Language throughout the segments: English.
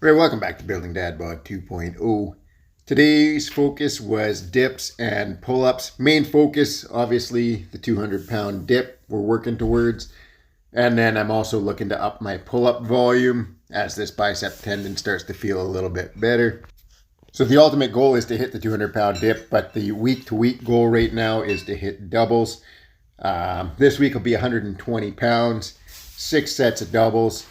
Alright, welcome back to Building Dad Bod 2.0. Today's focus was dips and pull-ups. Main focus, obviously, the 200-pound dip we're working towards. And then I'm also looking to up my pull-up volume as this bicep tendon starts to feel a little bit better. So the ultimate goal is to hit the 200-pound dip, but the week-to-week goal right now is to hit doubles. This week will be 120 pounds, 6 sets of doubles.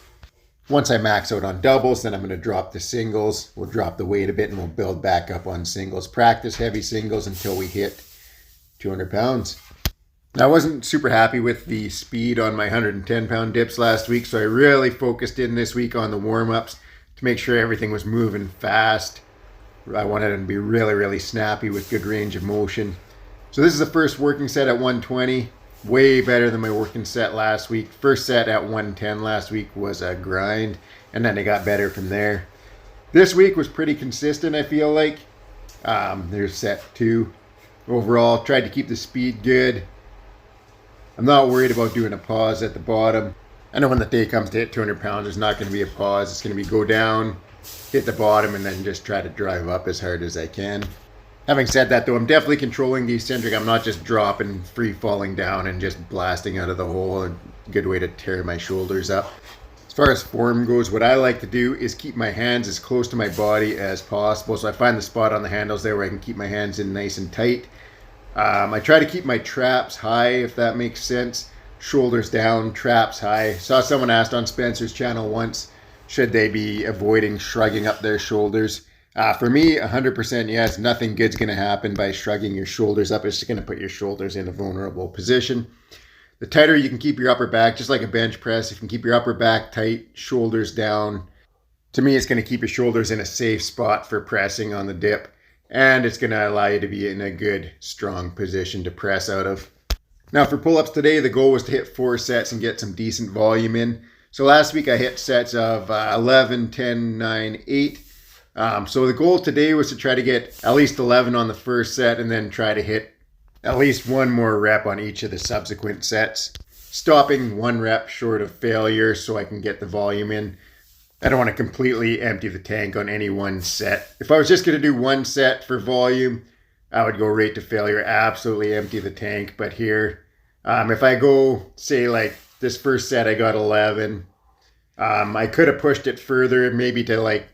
Once I max out on doubles, then I'm going to drop the singles. We'll drop the weight a bit and we'll build back up on singles. Practice heavy singles until we hit 200 pounds. Now, I wasn't super happy with the speed on my 110-pound dips last week, so I really focused in this week on the warm-ups to make sure everything was moving fast. I wanted them to be really, really snappy with good range of motion. So this is the first working set at 120. Way better than my working set last week. First set at 110 last week was a grind, and then it got better from there. This week was pretty consistent, I feel like. There's set 2. Overall, tried to keep the speed good. I'm not worried about doing a pause at the bottom. I know when the day comes to hit 200 pounds, there's not going to be a pause. It's going to be go down, hit the bottom, and then just try to drive up as hard as I can. Having said that, though, I'm definitely controlling the eccentric. I'm not just dropping, free falling down and just blasting out of the hole. A good way to tear my shoulders up. As far as form goes, what I like to do is keep my hands as close to my body as possible. So I find the spot on the handles there where I can keep my hands in nice and tight. I try to keep my traps high, if that makes sense. Shoulders down, traps high. Saw someone asked on Spencer's channel once, should they be avoiding shrugging up their shoulders? For me, 100% yes. Nothing good's going to happen by shrugging your shoulders up. It's just going to put your shoulders in a vulnerable position. The tighter you can keep your upper back, just like a bench press, if you can keep your upper back tight, shoulders down, to me it's going to keep your shoulders in a safe spot for pressing on the dip. And it's going to allow you to be in a good, strong position to press out of. Now for pull-ups today, the goal was to hit 4 sets and get some decent volume in. So last week I hit sets of 11, 10, 9, 8. So the goal today was to try to get at least 11 on the first set and then try to hit at least 1 more rep on each of the subsequent sets. Stopping 1 rep short of failure so I can get the volume in. I don't want to completely empty the tank on any one set. If I was just going to do 1 set for volume, I would go right to failure, absolutely empty the tank. But here, if I go, say like this first set I got 11, I could have pushed it further, maybe to like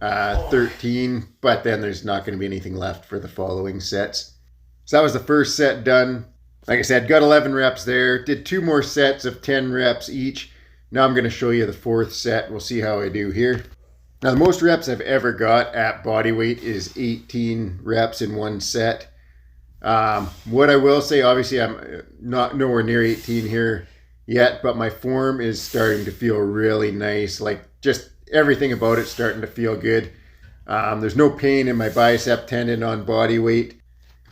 13, but then there's not going to be anything left for the following sets. So that was the first set done. Like I said, got 11 reps there. Did 2 more sets of 10 reps each. Now I'm going to show you the 4th set. We'll see how I do here. Now the most reps I've ever got at bodyweight is 18 reps in 1 set. What I will say, obviously I'm not nowhere near 18 here yet, but my form is starting to feel really nice. Like just everything about it starting to feel good. There's no pain in my bicep tendon on bodyweight.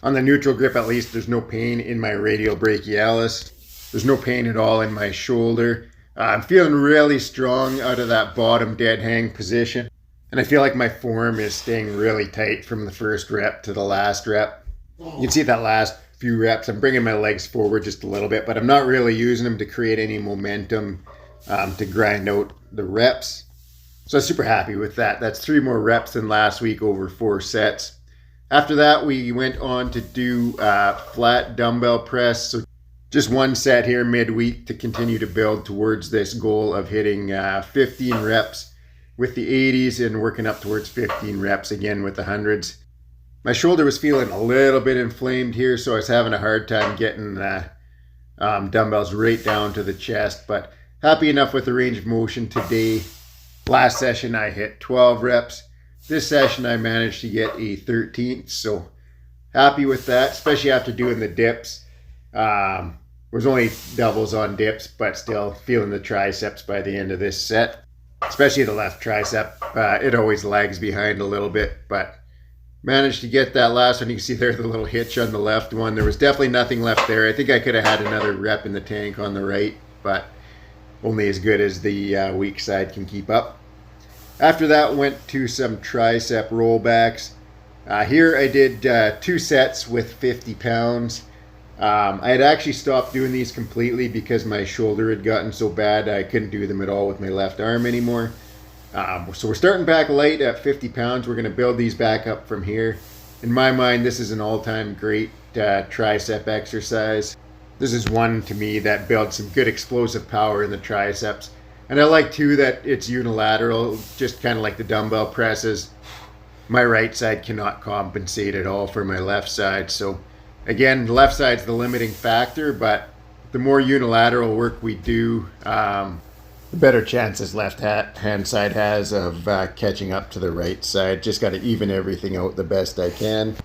On the neutral grip at least, there's no pain in my radial brachialis. There's no pain at all in my shoulder. I'm feeling really strong out of that bottom dead hang position. And I feel like my form is staying really tight from the first rep to the last rep. You can see that last few reps, I'm bringing my legs forward just a little bit, but I'm not really using them to create any momentum to grind out the reps. So I'm super happy with that. That's 3 more reps than last week over 4 sets. After that, we went on to do flat dumbbell press. So just 1 set here midweek to continue to build towards this goal of hitting 15 reps with the 80s and working up towards 15 reps again with the 100s. My shoulder was feeling a little bit inflamed here, so I was having a hard time getting the dumbbells right down to the chest, but happy enough with the range of motion today. Last session I hit 12 reps. This session I managed to get a 13th, so happy with that, especially after doing the dips. Was only doubles on dips, but still feeling the triceps by the end of this set, especially the left tricep. It always lags behind a little bit, but managed to get that last one. You can see there's the little hitch on the left one. There was definitely nothing left there. I think I could have had another rep in the tank on the right, but only as good as the weak side can keep up. After that, went to some tricep rollbacks. Here I did 2 sets with 50 pounds. I had actually stopped doing these completely because my shoulder had gotten so bad I couldn't do them at all with my left arm anymore. So we're starting back light at 50 pounds. We're going to build these back up from here. In my mind, this is an all-time great tricep exercise. This is one to me that builds some good explosive power in the triceps. And I like too that it's unilateral, just kind of like the dumbbell presses. My right side cannot compensate at all for my left side. So again, the left side's the limiting factor, but the more unilateral work we do, the better chances left hand side has of catching up to the right side. Just got to even everything out the best I can.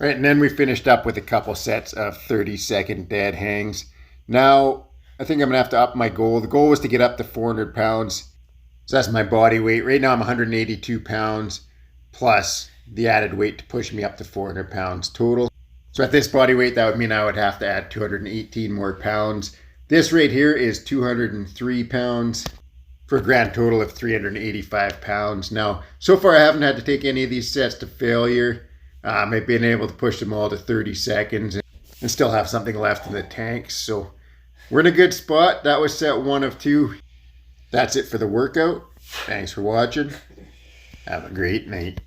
All right, and then we finished up with a couple sets of 30-second dead hangs. Now, I think I'm going to have to up my goal. The goal was to get up to 400 pounds. So that's my body weight. Right now I'm 182 pounds plus the added weight to push me up to 400 pounds total. So at this body weight, that would mean I would have to add 218 more pounds. This right here is 203 pounds for a grand total of 385 pounds. Now, so far I haven't had to take any of these sets to failure. I've been able to push them all to 30 seconds and still have something left in the tank. So we're in a good spot. That was set 1 of 2. That's it for the workout. Thanks for watching. Have a great night.